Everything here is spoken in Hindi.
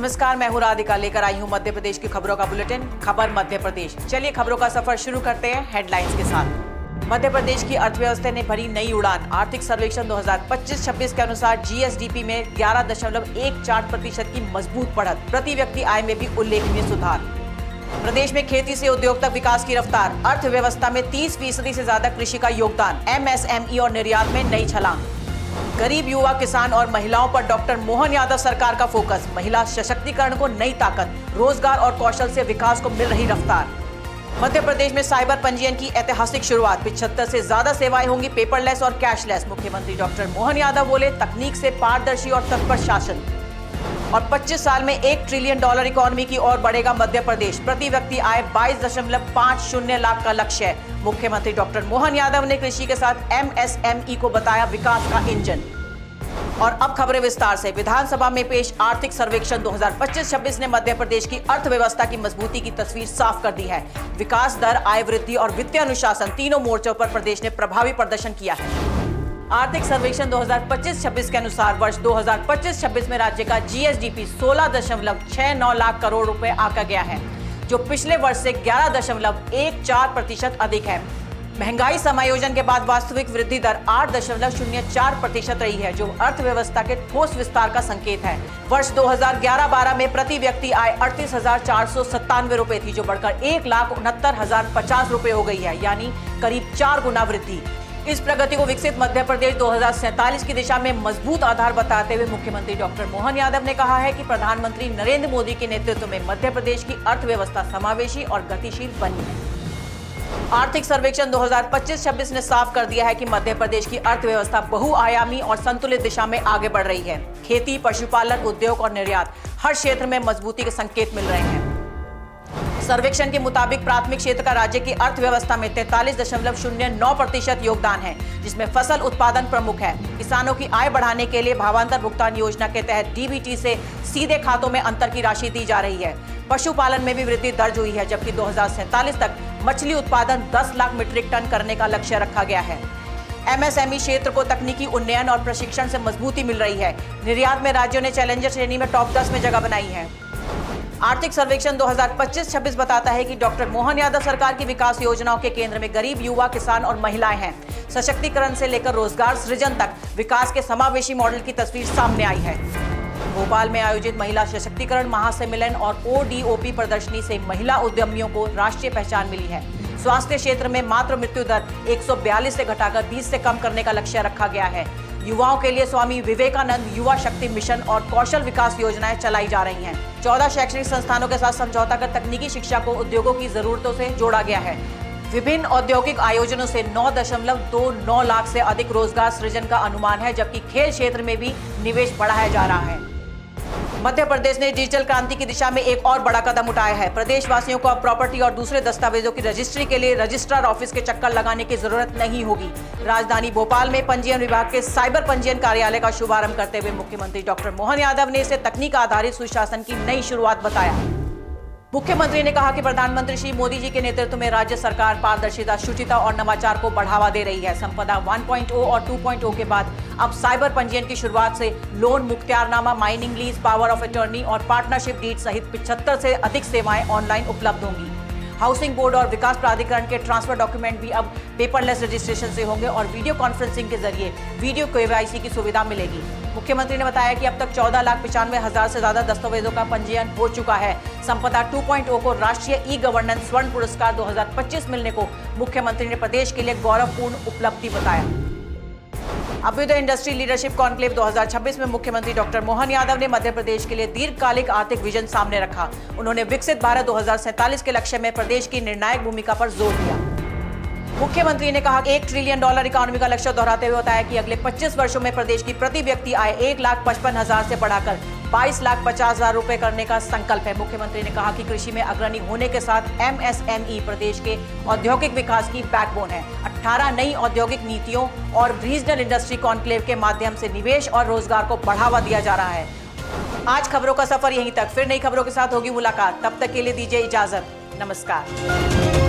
नमस्कार, मैं हूं राधिका, लेकर आई हूं मध्य प्रदेश की खबरों का बुलेटिन खबर मध्य प्रदेश। चलिए खबरों का सफर शुरू करते हैं हेडलाइंस के साथ। मध्य प्रदेश की अर्थव्यवस्था ने भरी नई उड़ान। आर्थिक सर्वेक्षण 2025-26 के अनुसार जीएसडीपी में 11.14% की मजबूत बढ़त। प्रति व्यक्ति आय में भी उल्लेखनीय सुधार। प्रदेश में खेती से उद्योग तक विकास की रफ्तार। अर्थव्यवस्था में 30% से ज्यादा कृषि का योगदान। एमएसएमई और निर्यात में नई छलांग। गरीब युवा, किसान और महिलाओं पर डॉक्टर मोहन यादव सरकार का फोकस। महिला सशक्तिकरण को नई ताकत। रोजगार और कौशल से विकास को मिल रही रफ्तार। मध्य प्रदेश में साइबर पंजीयन की ऐतिहासिक शुरुआत। 75 से ज्यादा सेवाएं होंगी पेपरलेस और कैशलेस। मुख्यमंत्री डॉक्टर मोहन यादव बोले, तकनीक से पारदर्शी और तत्पर शासन। और 25 साल में $1 ट्रिलियन इकोनॉमी की ओर बढ़ेगा मध्य प्रदेश। प्रति व्यक्ति आय 22.50 लाख का लक्ष्य है। मुख्यमंत्री डॉक्टर मोहन यादव ने कृषि के साथ एमएसएमई को बताया विकास का इंजन। और अब खबरें विस्तार से। विधानसभा में पेश आर्थिक सर्वेक्षण 2025-26 ने मध्य प्रदेश की अर्थव्यवस्था की मजबूती की तस्वीर साफ कर दी है। विकास दर, आय वृद्धि और वित्तीय अनुशासन तीनों मोर्चों पर प्रदेश ने प्रभावी प्रदर्शन किया है। आर्थिक सर्वेक्षण 2025-26 के अनुसार वर्ष 2025-26 में राज्य का जीएसडीपी 16.69 लाख करोड़ रुपए आंका गया है, जो पिछले वर्ष से 11.14% अधिक है। महंगाई समायोजन के बाद वास्तविक वृद्धि दर 8.04% रही है, जो अर्थव्यवस्था के ठोस विस्तार का संकेत है। वर्ष 2011-12 में प्रति व्यक्ति आय 38,497 रुपए थी, जो बढ़कर 1,69,050 रुपए हो गई है, यानी करीब 4 गुना वृद्धि। इस प्रगति को विकसित मध्य प्रदेश 2047 की दिशा में मजबूत आधार बताते हुए मुख्यमंत्री डॉक्टर मोहन यादव ने कहा है कि प्रधानमंत्री नरेंद्र मोदी के नेतृत्व में मध्य प्रदेश की अर्थव्यवस्था समावेशी और गतिशील बनी है। आर्थिक सर्वेक्षण 2025-26 ने साफ कर दिया है कि मध्य प्रदेश की अर्थव्यवस्था बहुआयामी और संतुलित दिशा में आगे बढ़ रही है। खेती, पशुपालन, उद्योग और निर्यात हर क्षेत्र में मजबूती के संकेत मिल रहे हैं। सर्वेक्षण के मुताबिक प्राथमिक क्षेत्र का राज्य की अर्थव्यवस्था में 43.09% योगदान है, जिसमें फसल उत्पादन प्रमुख है। किसानों की आय बढ़ाने के लिए भावांतर भुगतान योजना के तहत डीबीटी से सीधे खातों में अंतर की राशि दी जा रही है। पशुपालन में भी वृद्धि दर्ज हुई है, जबकि 2047 तक मछली उत्पादन 10 लाख मीट्रिक टन करने का लक्ष्य रखा गया है। एमएसएमई क्षेत्र को तकनीकी उन्नयन और प्रशिक्षण से मजबूती मिल रही है। निर्यात में राज्यों ने चैलेंजर श्रेणी में टॉप 10 में जगह बनाई है। आर्थिक सर्वेक्षण 2025-26 बताता है कि डॉक्टर मोहन यादव सरकार की विकास योजनाओं के केंद्र में गरीब, युवा, किसान और महिलाएं हैं। सशक्तिकरण से लेकर रोजगार सृजन तक विकास के समावेशी मॉडल की तस्वीर सामने आई है। भोपाल में आयोजित महिला सशक्तिकरण महासम्मेलन और ओडीओपी प्रदर्शनी से महिला उद्यमियों को राष्ट्रीय पहचान मिली है। स्वास्थ्य क्षेत्र में मातृ मृत्यु दर 142 से घटाकर 20 से कम करने का लक्ष्य रखा गया है। युवाओं के लिए स्वामी विवेकानंद युवा शक्ति मिशन और कौशल विकास योजनाएं चलाई जा रही हैं। 14 शैक्षणिक संस्थानों के साथ समझौता कर तकनीकी शिक्षा को उद्योगों की जरूरतों से जोड़ा गया है। विभिन्न औद्योगिक आयोजनों से 9.29 लाख से अधिक रोजगार सृजन का अनुमान है, जबकि खेल क्षेत्र में भी निवेश बढ़ाया जा रहा है। मध्य प्रदेश ने डिजिटल क्रांति की दिशा में एक और बड़ा कदम उठाया है। प्रदेशवासियों को अब प्रॉपर्टी और दूसरे दस्तावेजों की रजिस्ट्री के लिए रजिस्ट्रार ऑफिस के चक्कर लगाने की जरूरत नहीं होगी। राजधानी भोपाल में पंजीयन विभाग के साइबर पंजीयन कार्यालय का शुभारंभ करते हुए मुख्यमंत्री डॉक्टर मोहन यादव ने इसे तकनीक आधारित सुशासन की नई शुरुआत बताया। मुख्यमंत्री ने कहा कि प्रधानमंत्री श्री मोदी जी के नेतृत्व में राज्य सरकार पारदर्शिता, शुचिता और नवाचार को बढ़ावा दे रही है। संपदा 1.0 और 2.0 के बाद अब साइबर पंजीयन की शुरुआत से लोन, मुख्तियारनामा, mining lease, power of attorney और पार्टनरशिप डीड सहित 75 से अधिक सेवाएं ऑनलाइन उपलब्ध होंगी। हाउसिंग बोर्ड और विकास प्राधिकरण के ट्रांसफर डॉक्यूमेंट भी अब पेपरलेस रजिस्ट्रेशन से होंगे और वीडियो कॉन्फ्रेंसिंग के जरिए वीडियो केवाईसी की सुविधा मिलेगी। मुख्यमंत्री ने बताया कि अब तक 14,95,000 से ज्यादा दस्तावेजों का पंजीयन हो चुका है। संपदा 2.0 को राष्ट्रीय ई गवर्नेंस स्वर्ण पुरस्कार 2025 मिलने को मुख्यमंत्री ने प्रदेश के लिए गौरवपूर्ण उपलब्धि बताया। अभ्युदय इंडस्ट्री लीडरशिप कॉन्क्लेव 2026 में मुख्यमंत्री डॉक्टर मोहन यादव ने मध्य प्रदेश के लिए दीर्घकालिक आर्थिक विजन सामने रखा। उन्होंने विकसित भारत 2047 के लक्ष्य में प्रदेश की निर्णायक भूमिका पर जोर दिया। मुख्यमंत्री ने कहा $1 ट्रिलियन इकोनॉमी का लक्ष्य दोहराते हुए बताया कि अगले 25 वर्षों में प्रदेश की प्रति व्यक्ति आय 1,55,000 से बढ़ाकर 22,50,000 रुपए करने का संकल्प है। मुख्यमंत्री ने कहा कि कृषि में अग्रणी होने के साथ एमएसएमई प्रदेश के औद्योगिक विकास की बैकबोन है। 18 नई औद्योगिक नीतियों और रीजनल इंडस्ट्री कॉन्क्लेव के माध्यम से निवेश और रोजगार को बढ़ावा दिया जा रहा है। आज खबरों का सफर यहीं तक, फिर नई खबरों के साथ होगी मुलाकात। तब तक के लिए दीजिए इजाजत। नमस्कार।